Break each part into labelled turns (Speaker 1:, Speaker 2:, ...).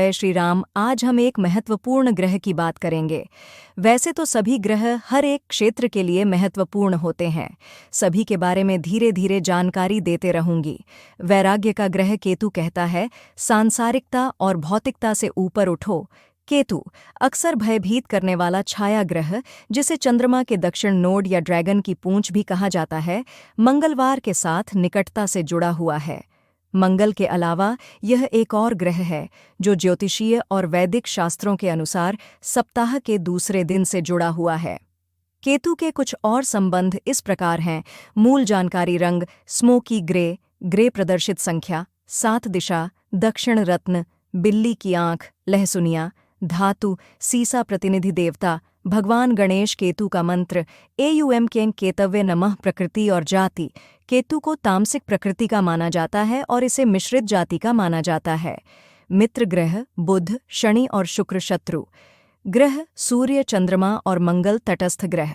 Speaker 1: जय श्री राम। आज हम एक महत्वपूर्ण ग्रह की बात करेंगे। वैसे तो सभी ग्रह हर एक क्षेत्र के लिए महत्वपूर्ण होते हैं। सभी के बारे में धीरे धीरे जानकारी देते रहूंगी। वैराग्य का ग्रह केतु कहता है, सांसारिकता और भौतिकता से ऊपर उठो। केतु अक्सर भयभीत करने वाला छाया ग्रह, जिसे चंद्रमा के दक्षिण नोड या ड्रैगन की पूंछ भी कहा जाता है, मंगलवार के साथ निकटता से जुड़ा हुआ है। मंगल के अलावा यह एक और ग्रह है जो ज्योतिषीय और वैदिक शास्त्रों के अनुसार सप्ताह के दूसरे दिन से जुड़ा हुआ है। केतु के कुछ और संबंध इस प्रकार हैं। मूल जानकारी: रंग स्मोकी ग्रे, ग्रे प्रदर्शित संख्या 7 दिशा, दक्षिण रत्न, बिल्ली की आंख, लहसुनिया, धातु सीसा, प्रतिनिधि देवता भगवान गणेश। केतु का मंत्र एयुएम कें केतव्य नमः। प्रकृति और जाति: केतु को तामसिक प्रकृति का माना जाता है और इसे मिश्रित जाति का माना जाता है। मित्र ग्रह बुध, शनि और शुक्र शत्रु ग्रह, सूर्य, चंद्रमा और मंगल तटस्थ ग्रह।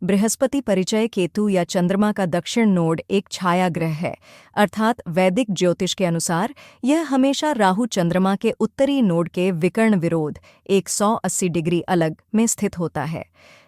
Speaker 1: बृहस्पति परिचय: केतु या चंद्रमा का दक्षिण नोड एक छाया ग्रह है, अर्थात वैदिक ज्योतिष के अनुसार यह हमेशा राहु चंद्रमा के उत्तरी नोड के विकर्ण विरोध 180 डिग्री अलग में स्थित होता है।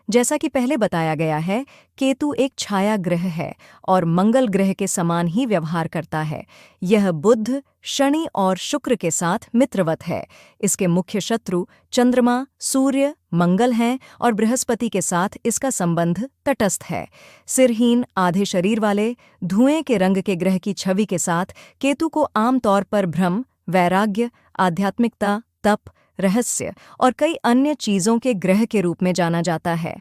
Speaker 1: जैसा कि पहले बताया गया है, केतु एक छाया ग्रह है और मंगल ग्रह के समान ही व्यवहार करता है। यह बुध, शनि और शुक्र के साथ मित्रवत है। इसके मुख्य शत्रु चंद्रमा, सूर्य, मंगल हैं और बृहस्पति के साथ इसका संबंध तटस्थ है। सिरहीन, आधे शरीर वाले, धुएं के रंग के ग्रह की छवि के साथ केतु को आमतौर पर भ्रम, वैराग्य, आध्यात्मिकता, तप, रहस्य और कई अन्य चीजों के ग्रह के रूप में जाना जाता है।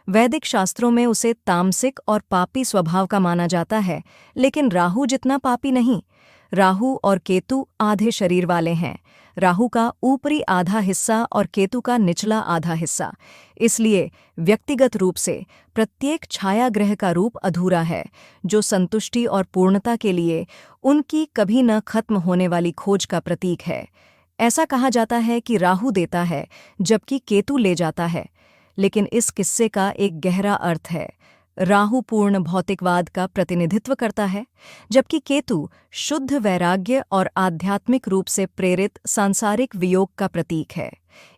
Speaker 1: वैदिक शास्त्रों में उसे तामसिक और पापी स्वभाव का माना जाता है, लेकिन राहु जितना पापी नहीं। राहु और केतु आधे शरीर वाले हैं, राहु का ऊपरी आधा हिस्सा और केतु का निचला आधा हिस्सा। इसलिए व्यक्तिगत रूप से प्रत्येक छाया ग्रह का रूप अधूरा है, जो संतुष्टि और पूर्णता के लिए उनकी कभी न खत्म होने वाली खोज का प्रतीक है। ऐसा कहा जाता है कि राहु देता है जबकि केतु ले जाता है, लेकिन इस किस्से का एक गहरा अर्थ है। राहु पूर्ण भौतिकवाद का प्रतिनिधित्व करता है, जबकि केतु शुद्ध वैराग्य और आध्यात्मिक रूप से प्रेरित सांसारिक वियोग का प्रतीक है।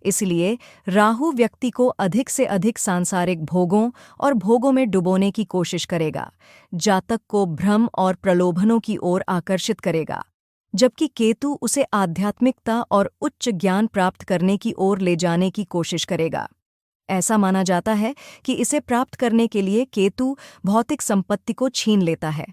Speaker 1: इसलिए राहु व्यक्ति को अधिक से अधिक सांसारिक भोगों और भोगों में डुबोने की कोशिश करेगा, जातक को भ्रम और प्रलोभनों की ओर आकर्षित करेगा, जबकि केतु उसे आध्यात्मिकता और उच्च ज्ञान प्राप्त करने की ओर ले जाने की कोशिश करेगा। ऐसा माना जाता है कि इसे प्राप्त करने के लिए केतु भौतिक संपत्ति को छीन लेता है,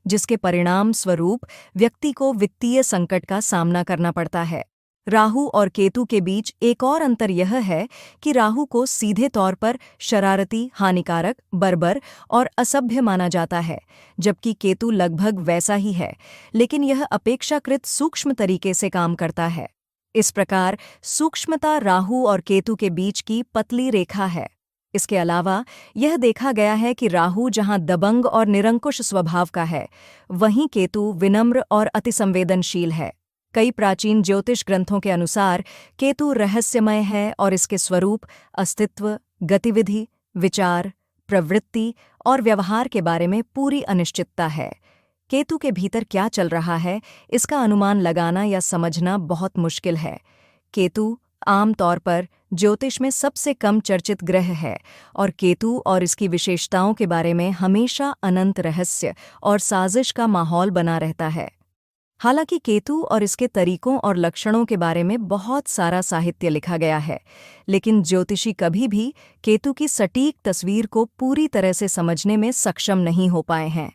Speaker 1: जिसके परिणाम स्वरूप व्यक्ति को वित्तीय संकट का सामना करना पड़ता है। राहु और केतु के बीच एक और अंतर यह है कि राहु को सीधे तौर पर शरारती, हानिकारक, बर्बर और असभ्य माना जाता है, जबकि केतु लगभग वैसा ही है, लेकिन यह अपेक्षाकृत सूक्ष्म तरीके से काम करता है। इस प्रकार सूक्ष्मता राहु और केतु के बीच की पतली रेखा है। इसके अलावा यह देखा गया है कि राहु जहां दबंग और निरंकुश स्वभाव का है, वहीं केतु विनम्र और अतिसंवेदनशील है। कई प्राचीन ज्योतिष ग्रंथों के अनुसार केतु रहस्यमय है और इसके स्वरूप, अस्तित्व, गतिविधि, विचार, प्रवृत्ति और व्यवहार के बारे में पूरी अनिश्चितता है। केतु के भीतर क्या चल रहा है, इसका अनुमान लगाना या समझना बहुत मुश्किल है। केतु आम तौर पर ज्योतिष में सबसे कम चर्चित ग्रह है और केतु और इसकी विशेषताओं के बारे में हमेशा अनंत रहस्य और साजिश का माहौल बना रहता है। हालांकि केतु और इसके तरीकों और लक्षणों के बारे में बहुत सारा साहित्य लिखा गया है, लेकिन ज्योतिषी कभी भी केतु की सटीक तस्वीर को पूरी तरह से समझने में सक्षम नहीं हो पाए हैं।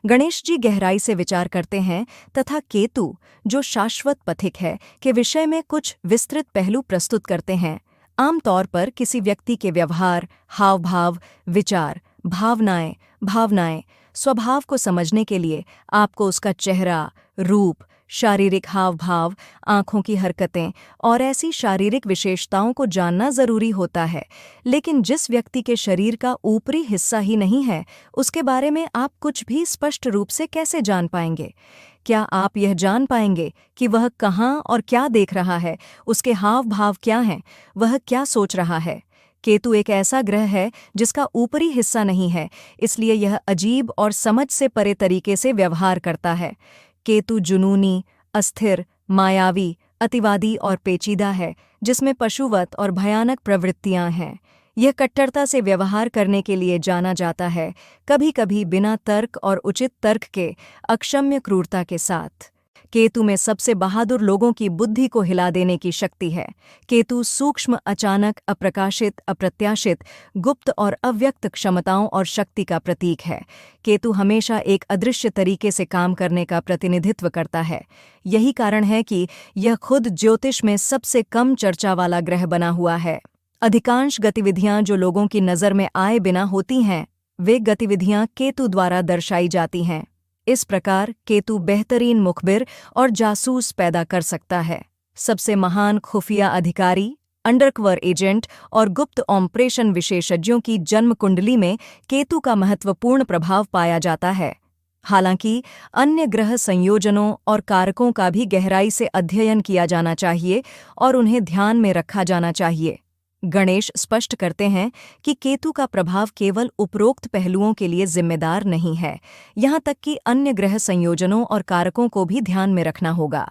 Speaker 1: गणेश जी गहराई से विचार करते हैं तथा केतु, जो शाश्वत पथिक है, के विषय में कुछ विस्तृत पहलू प्रस्तुत करते हैं। आमतौर पर किसी व्यक्ति के व्यवहार, हाव-भाव, विचार, भावनाएं, स्वभाव को समझने के लिए आपको उसका चेहरा, रूप, शारीरिक हाव-भाव, आंखों की हरकतें और ऐसी शारीरिक विशेषताओं को जानना जरूरी होता है। लेकिन जिस व्यक्ति के शरीर का ऊपरी हिस्सा ही नहीं है, उसके बारे में आप कुछ भी स्पष्ट रूप से कैसे जान पाएंगे? क्या आप यह जान पाएंगे कि वह कहाँ और क्या देख रहा है, उसके हाव-भाव क्या हैं, वह क्या सोच रहा है? केतु एक ऐसा ग्रह है जिसका ऊपरी हिस्सा नहीं है, इसलिए यह अजीब और समझ से परे तरीके से व्यवहार करता है। केतु जुनूनी, अस्थिर, मायावी, अतिवादी और पेचीदा है, जिसमें पशुवत और भयानक प्रवृत्तियां हैं। यह कट्टरता से व्यवहार करने के लिए जाना जाता है, कभी कभी बिना तर्क और उचित तर्क के अक्षम्य क्रूरता के साथ। केतु में सबसे बहादुर लोगों की बुद्धि को हिला देने की शक्ति है। केतु सूक्ष्म, अचानक, अप्रकाशित, अप्रत्याशित, गुप्त और अव्यक्त क्षमताओं और शक्ति का प्रतीक है। केतु हमेशा एक अदृश्य तरीके से काम करने का प्रतिनिधित्व करता है। यही कारण है कि यह खुद ज्योतिष में सबसे कम चर्चा वाला ग्रह बना हुआ है। अधिकांश गतिविधियां जो लोगों की नज़र में आए बिना होती हैं, वे गतिविधियां केतु द्वारा दर्शाई जाती हैं। इस प्रकार केतु बेहतरीन मुखबिर और जासूस पैदा कर सकता है। सबसे महान खुफिया अधिकारी, अंडरकवर एजेंट और गुप्त ऑपरेशन विशेषज्ञों की जन्म कुंडली में केतु का महत्वपूर्ण प्रभाव पाया जाता है। हालांकि अन्य ग्रह संयोजनों और कारकों का भी गहराई से अध्ययन किया जाना चाहिए और उन्हें ध्यान में रखा जाना चाहिए। गणेश स्पष्ट करते हैं कि केतु का प्रभाव केवल उपरोक्त पहलुओं के लिए जिम्मेदार नहीं है, यहाँ तक कि अन्य ग्रह संयोजनों और कारकों को भी ध्यान में रखना होगा।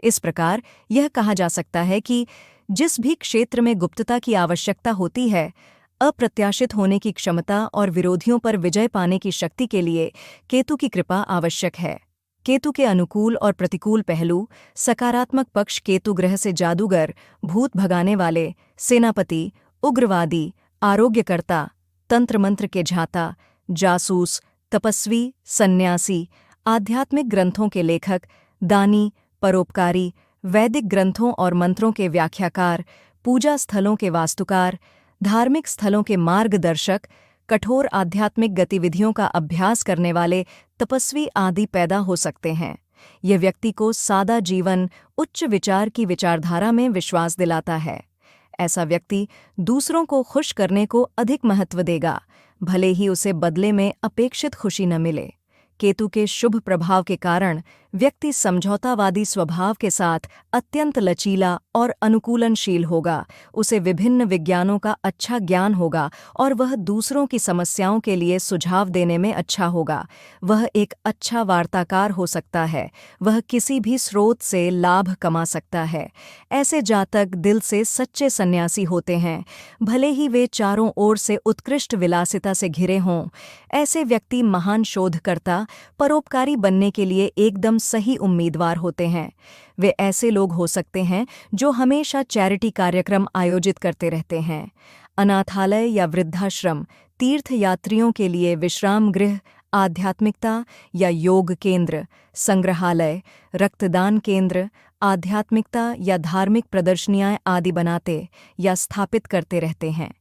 Speaker 1: इस प्रकार यह कहा जा सकता है कि जिस भी क्षेत्र में गुप्तता की आवश्यकता होती है, अप्रत्याशित होने की क्षमता और विरोधियों पर विजय पाने की शक्ति के लिए केतु की कृपा आवश्यक है। केतु के अनुकूल और प्रतिकूल पहलू। सकारात्मक पक्ष केतु ग्रह से जादूगर, भूत भगाने वाले, सेनापति, उग्रवादी, आरोग्यकर्ता, तंत्र मंत्र के झाता, जासूस, तपस्वी, सन्यासी, आध्यात्मिक ग्रंथों के लेखक, दानी, परोपकारी, वैदिक ग्रंथों और मंत्रों के व्याख्याकार, पूजा स्थलों के वास्तुकार, धार्मिक स्थलों के मार्गदर्शक, कठोर आध्यात्मिक गतिविधियों का अभ्यास करने वाले तपस्वी आदि पैदा हो सकते हैं। यह व्यक्ति को सादा जीवन, उच्च विचार की विचारधारा में विश्वास दिलाता है। ऐसा व्यक्ति दूसरों को खुश करने को अधिक महत्व देगा, भले ही उसे बदले में अपेक्षित खुशी न मिले। केतु के शुभ प्रभाव के कारण व्यक्ति समझौतावादी स्वभाव के साथ अत्यंत लचीला और अनुकूलनशील होगा। उसे विभिन्न विज्ञानों का अच्छा ज्ञान होगा और वह दूसरों की समस्याओं के लिए सुझाव देने में अच्छा होगा। वह एक अच्छा वार्ताकार हो सकता है। वह किसी भी स्रोत से लाभ कमा सकता है। ऐसे जातक दिल से सच्चे सन्यासी होते हैं, भले ही वे चारों ओर से उत्कृष्ट विलासिता से घिरे हों। ऐसे व्यक्ति महान शोधकर्ता, परोपकारी बनने के लिए एकदम सही उम्मीदवार होते हैं। वे ऐसे लोग हो सकते हैं जो हमेशा चैरिटी कार्यक्रम आयोजित करते रहते हैं। अनाथालय या वृद्धाश्रम, तीर्थयात्रियों के लिए विश्राम गृह, आध्यात्मिकता या योग केंद्र, संग्रहालय, रक्तदान केंद्र, आध्यात्मिकता या धार्मिक प्रदर्शनियां आदि बनाते या स्थापित करते रहते हैं।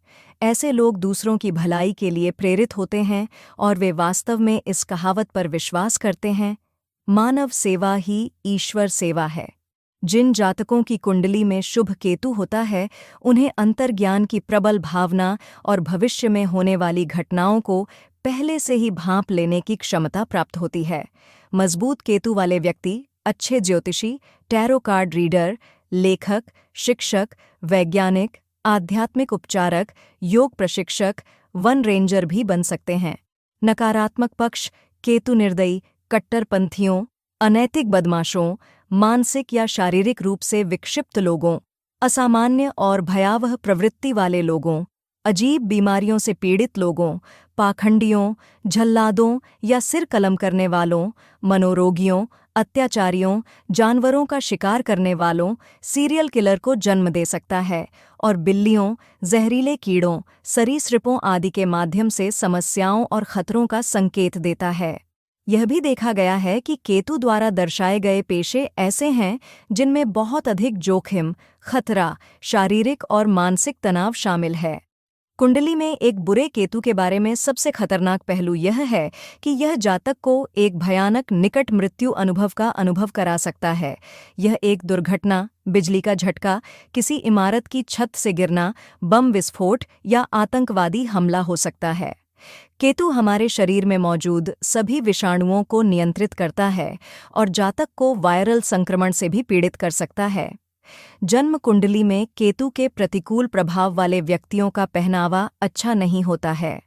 Speaker 1: ऐसे लोग दूसरों की भलाई के लिए प्रेरित होते हैं और वे वास्तव में इस कहावत पर विश्वास करते हैं, मानव सेवा ही ईश्वर सेवा है। जिन जातकों की कुंडली में शुभ केतु होता है, उन्हें अंतर्ज्ञान की प्रबल भावना और भविष्य में होने वाली घटनाओं को पहले से ही भांप लेने की क्षमता प्राप्त होती है। मजबूत केतु वाले व्यक्ति अच्छे ज्योतिषी, टैरो कार्ड रीडर, लेखक, शिक्षक, वैज्ञानिक, आध्यात्मिक उपचारक, योग प्रशिक्षक, वन रेंजर भी बन सकते हैं। नकारात्मक पक्ष केतु निर्दयी, कट्टरपंथियों, अनैतिक बदमाशों, मानसिक या शारीरिक रूप से विक्षिप्त लोगों, असामान्य और भयावह प्रवृत्ति वाले लोगों, अजीब बीमारियों से पीड़ित लोगों, पाखंडियों, झल्लादों या सिर कलम करने वालों, मनोरोगियों, अत्याचारियों, जानवरों का शिकार करने वालों, सीरियल किलर को जन्म दे सकता है और बिल्लियों, जहरीले कीड़ों, सरीसृपों आदि के माध्यम से समस्याओं और खतरों का संकेत देता है। यह भी देखा गया है कि केतु द्वारा दर्शाए गए पेशे ऐसे हैं जिनमें बहुत अधिक जोखिम, खतरा, शारीरिक और मानसिक तनाव शामिल है। कुंडली में एक बुरे केतु के बारे में सबसे खतरनाक पहलू यह है कि यह जातक को एक भयानक निकट मृत्यु अनुभव का अनुभव करा सकता है। यह एक दुर्घटना, बिजली का झटका, किसी इमारत की छत से गिरना, बम विस्फोट या आतंकवादी हमला हो सकता है। केतु हमारे शरीर में मौजूद सभी विषाणुओं को नियंत्रित करता है और जातक को वायरल संक्रमण से भी पीड़ित कर सकता है। जन्म कुंडली में केतु के प्रतिकूल प्रभाव वाले व्यक्तियों का पहनावा अच्छा नहीं होता है।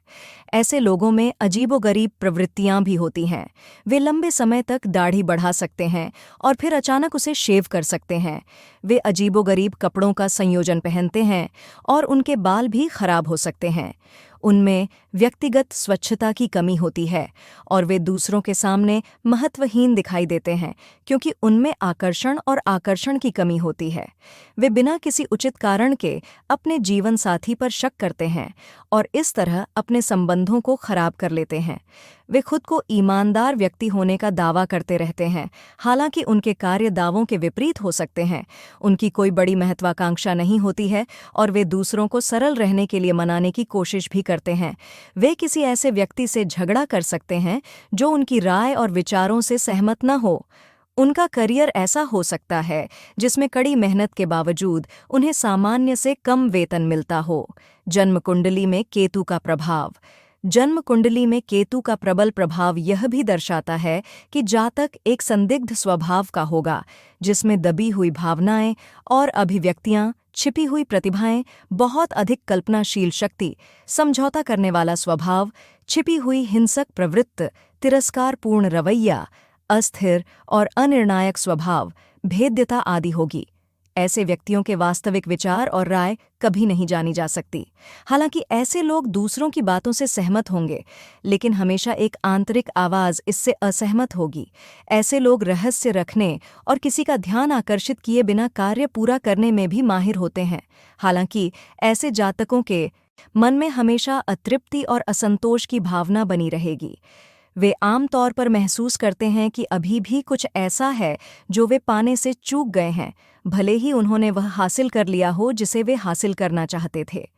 Speaker 1: ऐसे लोगों में अजीबोगरीब प्रवृत्तियां भी होती हैं। वे लंबे समय तक दाढ़ी बढ़ा सकते हैं और फिर अचानक उसे शेव कर सकते हैं। वे अजीबोगरीब कपड़ों का संयोजन पहनते हैं और उनके बाल भी खराब हो सकते हैं। उनमें व्यक्तिगत स्वच्छता की कमी होती है और वे दूसरों के सामने महत्वहीन दिखाई देते हैं क्योंकि उनमें आकर्षण की कमी होती है। वे बिना किसी उचित कारण के अपने जीवन साथी पर शक करते हैं और इस तरह अपने संबंधों को खराब कर लेते हैं। वे खुद को ईमानदार व्यक्ति होने का दावा करते रहते हैं, हालांकि उनके कार्य दावों के विपरीत हो सकते हैं। उनकी कोई बड़ी महत्वाकांक्षा नहीं होती है और वे दूसरों को सरल रहने के लिए मनाने की कोशिश भी करते हैं। वे किसी ऐसे व्यक्ति से झगड़ा कर सकते हैं जो उनकी राय और विचारों से सहमत न हो। उनका करियर ऐसा हो सकता है जिसमें कड़ी मेहनत के बावजूद उन्हें सामान्य से कम वेतन मिलता हो। जन्म कुंडली में केतु का प्रभाव। जन्म कुंडली में केतु का प्रबल प्रभाव यह भी दर्शाता है कि जातक एक संदिग्ध स्वभाव का होगा, जिसमें दबी हुई भावनाएं और अभिव्यक्तियां, छिपी हुई प्रतिभाएं, बहुत अधिक कल्पनाशील शक्ति, समझौता करने वाला स्वभाव, छिपी हुई हिंसक प्रवृत्ति, तिरस्कारपूर्ण रवैया, अस्थिर और अनिर्णायक स्वभाव, भेद्यता आदि होगी। ऐसे व्यक्तियों के वास्तविक विचार और राय कभी नहीं जानी जा सकती। हालांकि ऐसे लोग दूसरों की बातों से सहमत होंगे, लेकिन हमेशा एक आंतरिक आवाज़ इससे असहमत होगी। ऐसे लोग रहस्य रखने और किसी का ध्यान आकर्षित किए बिना कार्य पूरा करने में भी माहिर होते हैं। हालांकि ऐसे जातकों के मन में हमेशा अतृप्ति और असंतोष की भावना बनी रहेगी। वे आम तौर पर महसूस करते हैं कि अभी भी कुछ ऐसा है जो वे पाने से चूक गए हैं, भले ही उन्होंने वह हासिल कर लिया हो जिसे वे हासिल करना चाहते थे।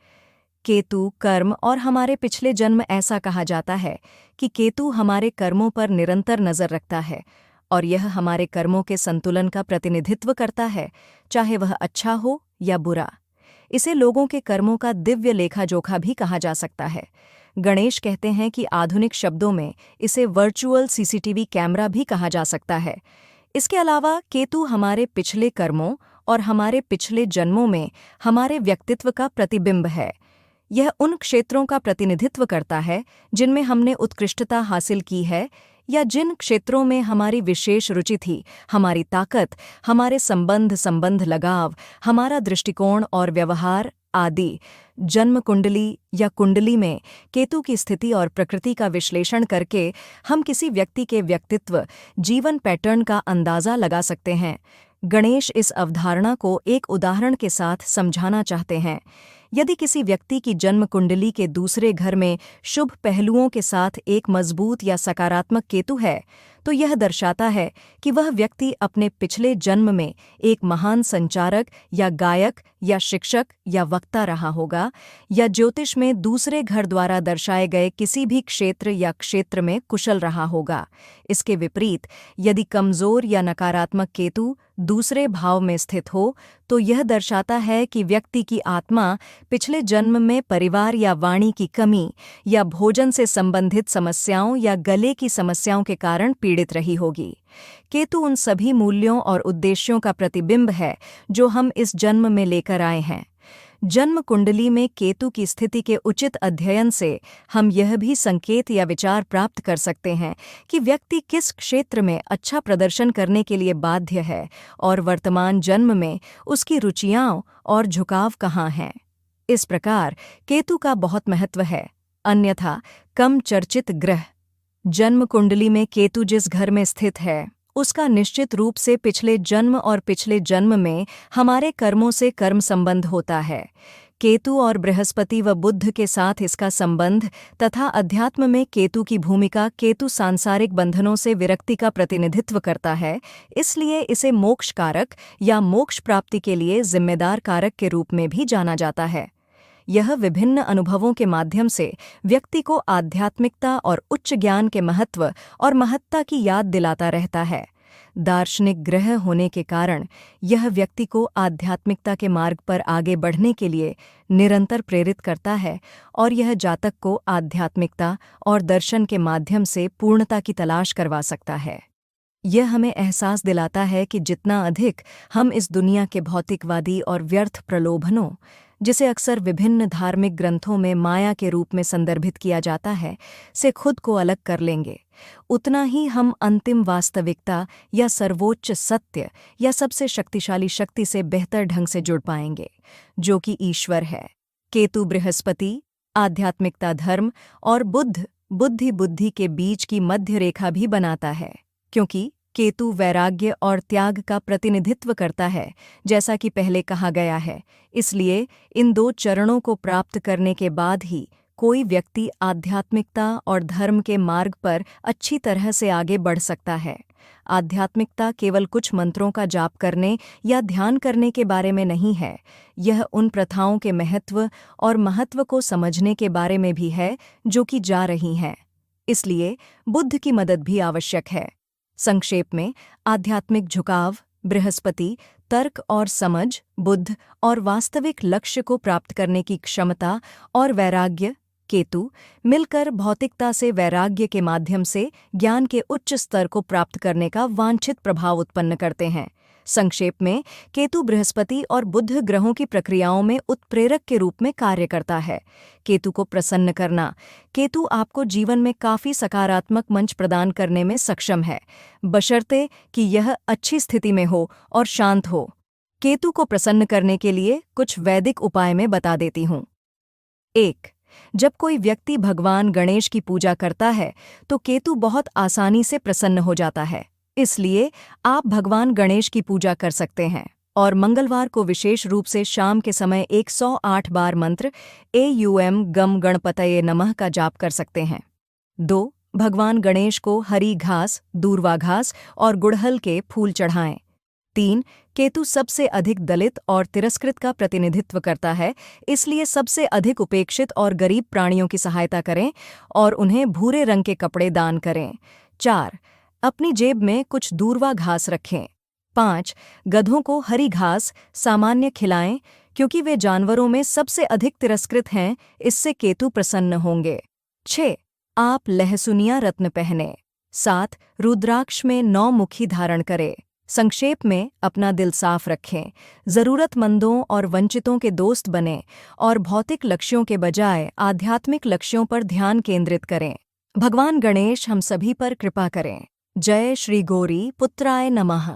Speaker 1: केतु, कर्म और हमारे पिछले जन्म। ऐसा कहा जाता है कि केतु हमारे कर्मों पर निरंतर नज़र रखता है और यह हमारे कर्मों के संतुलन का प्रतिनिधित्व करता है, चाहे वह अच्छा हो या बुरा। इसे लोगों के कर्मों का दिव्य लेखा-जोखा भी कहा जा सकता है। गणेश कहते हैं कि आधुनिक शब्दों में इसे वर्चुअल सीसीटीवी कैमरा भी कहा जा सकता है। इसके अलावा केतु हमारे पिछले कर्मों और हमारे पिछले जन्मों में हमारे व्यक्तित्व का प्रतिबिंब है। यह उन क्षेत्रों का प्रतिनिधित्व करता है जिनमें हमने उत्कृष्टता हासिल की है या जिन क्षेत्रों में हमारी विशेष रुचि थी, हमारी ताकत, हमारे संबंध लगाव, हमारा दृष्टिकोण और व्यवहार आदि। जन्म कुंडली या कुंडली में केतु की स्थिति और प्रकृति का विश्लेषण करके हम किसी व्यक्ति के व्यक्तित्व, जीवन पैटर्न का अंदाज़ा लगा सकते हैं। गणेश इस अवधारणा को एक उदाहरण के साथ समझाना चाहते हैं। यदि किसी व्यक्ति की जन्म कुंडली के दूसरे घर में शुभ पहलुओं के साथ एक मजबूत या सकारात्मक केतु है, तो यह दर्शाता है कि वह व्यक्ति अपने पिछले जन्म में एक महान संचारक या गायक या शिक्षक या वक्ता रहा होगा, या ज्योतिष में दूसरे घर द्वारा दर्शाए गए किसी भी क्षेत्र में कुशल रहा होगा। इसके विपरीत यदि कमजोर या नकारात्मक केतु दूसरे भाव में स्थित हो, तो यह दर्शाता है कि व्यक्ति की आत्मा पिछले जन्म में परिवार या वाणी की कमी या भोजन से संबंधित समस्याओं या गले की समस्याओं के कारण पीड़ित रही होगी। केतु उन सभी मूल्यों और उद्देश्यों का प्रतिबिंब है जो हम इस जन्म में लेकर आए हैं। जन्म कुंडली में केतु की स्थिति के उचित अध्ययन से हम यह भी संकेत या विचार प्राप्त कर सकते हैं कि व्यक्ति किस क्षेत्र में अच्छा प्रदर्शन करने के लिए बाध्य है और वर्तमान जन्म में उसकी रुचियां और झुकाव कहाँ हैं। इस प्रकार केतु का बहुत महत्व है। अन्यथा कम चर्चित ग्रह। जन्म कुंडली में केतु जिस घर में स्थित है, उसका निश्चित रूप से पिछले जन्म और पिछले जन्म में हमारे कर्मों से कर्म संबंध होता है। केतु और बृहस्पति व बुध के साथ इसका संबंध तथा अध्यात्म में केतु की भूमिका। केतु सांसारिक बंधनों से विरक्ति का प्रतिनिधित्व करता है, इसलिए इसे मोक्ष कारक या मोक्ष प्राप्ति के लिए जिम्मेदार कारक के रूप में भी जाना जाता है। यह विभिन्न अनुभवों के माध्यम से व्यक्ति को आध्यात्मिकता और उच्च ज्ञान के महत्व और महत्ता की याद दिलाता रहता है। दार्शनिक ग्रह होने के कारण यह व्यक्ति को आध्यात्मिकता के मार्ग पर आगे बढ़ने के लिए निरंतर प्रेरित करता है और यह जातक को आध्यात्मिकता और दर्शन के माध्यम से पूर्णता की तलाश करवा सकता है। यह हमें एहसास दिलाता है कि जितना अधिक हम इस दुनिया के भौतिकवादी और व्यर्थ प्रलोभनों, जिसे अक्सर विभिन्न धार्मिक ग्रंथों में माया के रूप में संदर्भित किया जाता है, से खुद को अलग कर लेंगे, उतना ही हम अंतिम वास्तविकता या सर्वोच्च सत्य या सबसे शक्तिशाली शक्ति से बेहतर ढंग से जुड़ पाएंगे, जो कि ईश्वर है। केतु बृहस्पति, आध्यात्मिकता, धर्म और बुद्धि के बीच की मध्य रेखा भी बनाता है, क्योंकि केतु वैराग्य और त्याग का प्रतिनिधित्व करता है, जैसा कि पहले कहा गया है। इसलिए इन दो चरणों को प्राप्त करने के बाद ही कोई व्यक्ति आध्यात्मिकता और धर्म के मार्ग पर अच्छी तरह से आगे बढ़ सकता है। आध्यात्मिकता केवल कुछ मंत्रों का जाप करने या ध्यान करने के बारे में नहीं है, यह उन प्रथाओं के महत्व को समझने के बारे में भी है जो कि जा रही हैं। इसलिए बुद्ध की मदद भी आवश्यक है। संक्षेप में, आध्यात्मिक झुकाव बृहस्पति, तर्क और समझ बुद्ध और वास्तविक लक्ष्य को प्राप्त करने की क्षमता और वैराग्य केतु मिलकर भौतिकता से वैराग्य के माध्यम से ज्ञान के उच्च स्तर को प्राप्त करने का वांछित प्रभाव उत्पन्न करते हैं। संक्षेप में, केतु बृहस्पति और बुध ग्रहों की प्रक्रियाओं में उत्प्रेरक के रूप में कार्य करता है। केतु को प्रसन्न करना, केतु आपको जीवन में काफी सकारात्मक मंच प्रदान करने में सक्षम है, बशर्ते कि यह अच्छी स्थिति में हो और शांत हो। केतु को प्रसन्न करने के लिए कुछ वैदिक उपाय मैं बता देती हूँ। 1. जब कोई व्यक्ति भगवान गणेश की पूजा करता है तो केतु बहुत आसानी से प्रसन्न हो जाता है। इसलिए आप भगवान गणेश की पूजा कर सकते हैं और मंगलवार को विशेष रूप से शाम के समय 108 बार मंत्र एयम गम गणपतये नमः का जाप कर सकते हैं। 2. भगवान गणेश को हरी घास, दूर्वा घास और गुड़हल के फूल चढ़ाएं। 3. केतु सबसे अधिक दलित और तिरस्कृत का प्रतिनिधित्व करता है, इसलिए सबसे अधिक उपेक्षित और गरीब प्राणियों की सहायता करें और उन्हें भूरे रंग के कपड़े दान करें। 4. अपनी जेब में कुछ दूर्वा घास रखें। 5. गधों को हरी घास सामान्य खिलाएं, क्योंकि वे जानवरों में सबसे अधिक तिरस्कृत हैं, इससे केतु प्रसन्न होंगे। 6. आप लहसुनिया रत्न पहने। 7. रुद्राक्ष में 9 मुखी धारण करें। संक्षेप में, अपना दिल साफ रखें, जरूरतमंदों और वंचितों के दोस्त बनें और भौतिक लक्ष्यों के बजाय आध्यात्मिक लक्ष्यों पर ध्यान केंद्रित करें। भगवान गणेश हम सभी पर कृपा करें। जय श्री गौरी पुत्राय नमः।